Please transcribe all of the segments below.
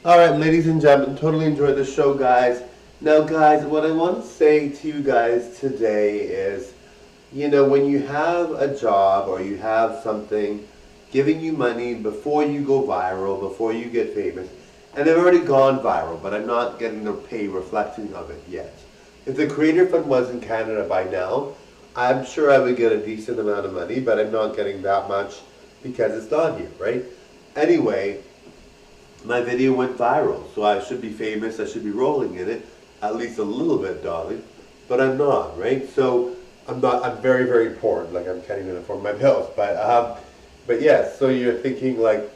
Alright, ladies and gentlemen, totally enjoyed the show, guys. Now, guys, what I want to say to you guys today is, when you have a job or you have something giving you money before you go viral, before you get famous, and they've already gone viral, but I'm not getting the pay reflecting of it yet. If the Creator Fund was in Canada by now, I'm sure I would get a decent amount of money, but I'm not getting that much because it's not here, right? Anyway, my video went viral, so I should be famous, I should be rolling in it, at least a little bit, darling, but I'm not, right? So I'm very, very poor, like I can't even afford my bills, but yes, so you're thinking like,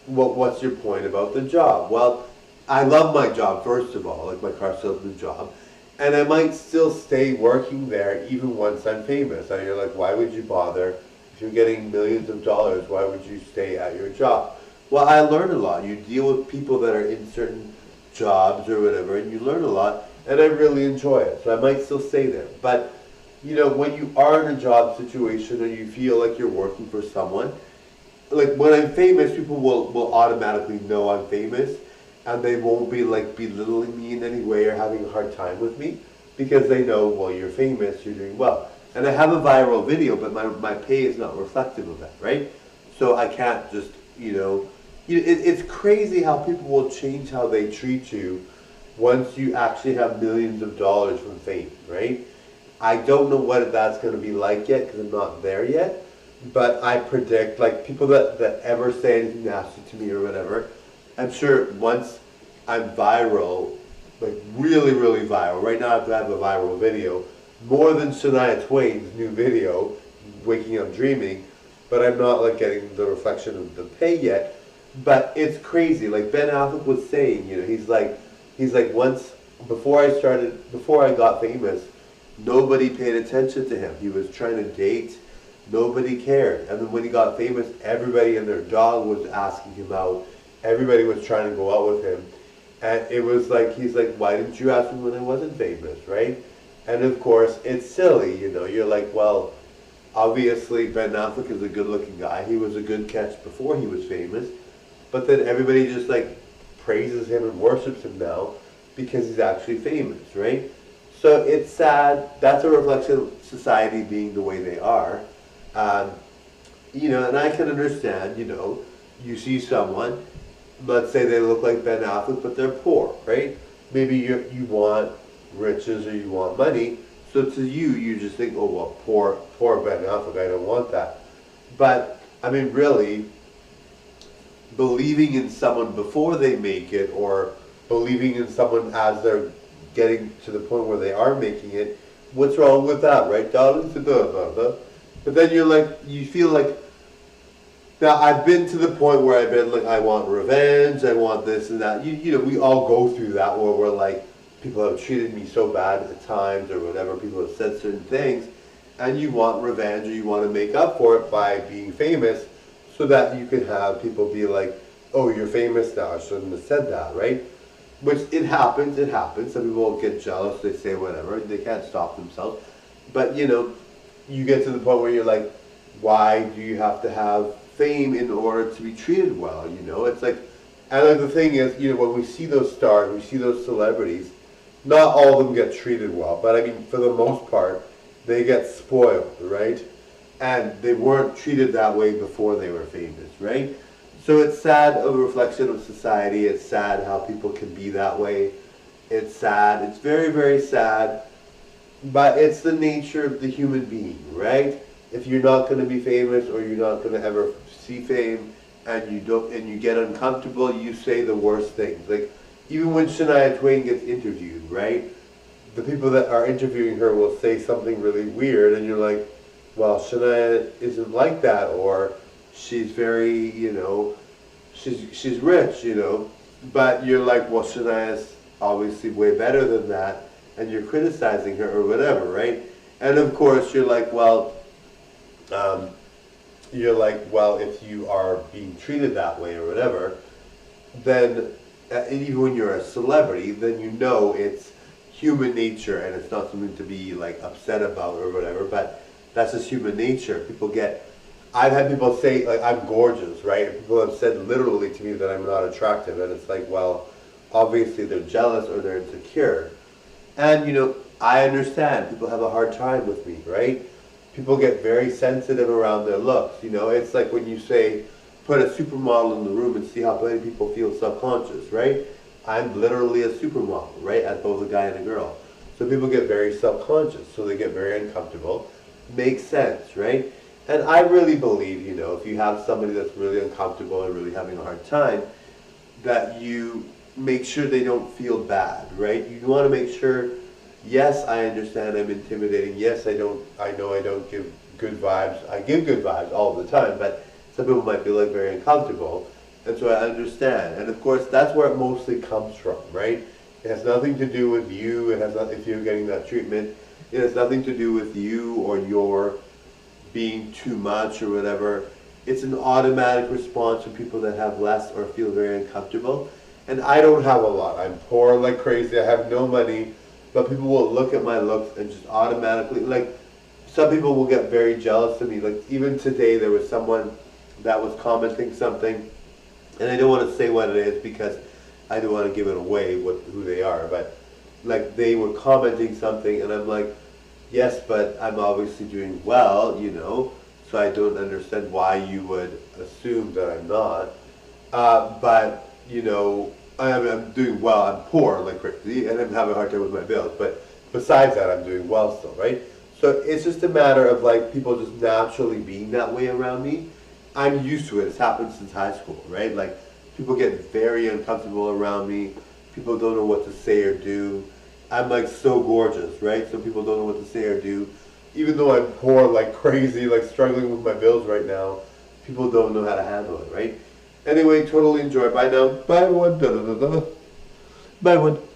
what's your point about the job? Well, I love my job, first of all, like my car salesman job, and I might still stay working there even once I'm famous. And you're like, why would you bother? If you're getting millions of dollars, why would you stay at your job? Well, I learn a lot. You deal with people that are in certain jobs or whatever, and you learn a lot, and I really enjoy it. So I might still stay there. But, when you are in a job situation and you feel like you're working for someone, like when I'm famous, people will automatically know I'm famous, and they won't be like belittling me in any way or having a hard time with me because they know, well, you're famous, you're doing well. And I have a viral video, but my pay is not reflective of that, right? So I can't just, it's crazy how people will change how they treat you once you actually have millions of dollars from fame, right? I don't know what that's going to be like yet because I'm not there yet, but I predict, like people that ever say anything nasty to me or whatever, I'm sure once I'm viral, like really, really viral, right now I have a viral video, more than Shania Twain's new video, Waking Up Dreaming, but I'm not like getting the reflection of the pay yet. But it's crazy. Like Ben Affleck was saying, he's like once before I got famous, nobody paid attention to him. He was trying to date, nobody cared. And then when he got famous, everybody and their dog was asking him out. Everybody was trying to go out with him. And it was like, he's like, why didn't you ask me when I wasn't famous, right? And of course, it's silly, you're like, well, obviously Ben Affleck is a good looking guy. He was a good catch before he was famous. But then everybody just like praises him and worships him now because he's actually famous, right? So it's sad. That's a reflection of society being the way they are. And I can understand, you see someone, let's say they look like Ben Affleck, but they're poor, right? Maybe you want riches or you want money. So to you just think, oh, well, poor Ben Affleck, I don't want that. But, I mean, really, believing in someone before they make it or believing in someone as they're getting to the point where they are making it, what's wrong with that, right, darling? But then you feel like, now I've been to the point where I've been like, I want revenge, I want this and that. We all go through that where we're like, people have treated me so bad at times or whatever, people have said certain things, and you want revenge or you want to make up for it by being famous so that you can have people be like, oh, you're famous now, I shouldn't have said that, right? Which it happens. Some people get jealous, they say whatever, they can't stop themselves. But you get to the point where you're like, why do you have to have fame in order to be treated well? It's like, and like the thing is, when we see those stars, we see those celebrities, not all of them get treated well, but I mean, for the most part, they get spoiled, right? And they weren't treated that way before they were famous, right? So it's sad, a reflection of society. It's sad how people can be that way. It's sad. It's very, very sad. But it's the nature of the human being, right? If you're not going to be famous or you're not going to ever see fame and you get uncomfortable, you say the worst things. Like even when Shania Twain gets interviewed, right? The people that are interviewing her will say something really weird and you're like, well, Shania isn't like that, or she's very, she's rich, but you're like, well, Shania's obviously way better than that, and you're criticizing her or whatever, right? And of course, you're like, well, if you are being treated that way or whatever, then even when you're a celebrity, then it's human nature and it's not something to be like upset about or whatever, but that's just human nature. People get I've had people say like I'm gorgeous, right? And people have said literally to me that I'm not attractive, and it's like, well, obviously they're jealous or they're insecure. And I understand people have a hard time with me, right? People get very sensitive around their looks. It's like when you say put a supermodel in the room and see how many people feel self-conscious, right? I'm literally a supermodel, right? As both a guy and a girl. So people get very self-conscious, so they get very uncomfortable. Makes sense, right? And I really believe, if you have somebody that's really uncomfortable and really having a hard time, that you make sure they don't feel bad, right? You want to make sure, yes, I understand I'm intimidating. Yes, I know I don't give good vibes. I give good vibes all the time, but some people might feel like very uncomfortable. And so I understand. And of course, that's where it mostly comes from, right? It has nothing to do with you. It has not, if you're getting that treatment, it has nothing to do with you or your being too much or whatever. It's an automatic response from people that have less or feel very uncomfortable. And I don't have a lot. I'm poor like crazy. I have no money. But people will look at my looks and just automatically, like, some people will get very jealous of me. Like, even today there was someone that was commenting something, and I don't want to say what it is because I don't want to give it away who they are, but like they were commenting something and I'm like, yes, but I'm obviously doing well, so I don't understand why you would assume that I'm not. But I'm doing well. I'm poor like crazy, and I'm having a hard time with my bills. But besides that, I'm doing well still, right? So it's just a matter of like people just naturally being that way around me. I'm used to it. It's happened since high school, right? Like people get very uncomfortable around me. People don't know what to say or do. I'm like so gorgeous, right? So people don't know what to say or do. Even though I'm poor like crazy, like struggling with my bills right now, people don't know how to handle it, right? Anyway, totally enjoy. Bye now. Bye everyone. Da, da, da, da. Bye everyone.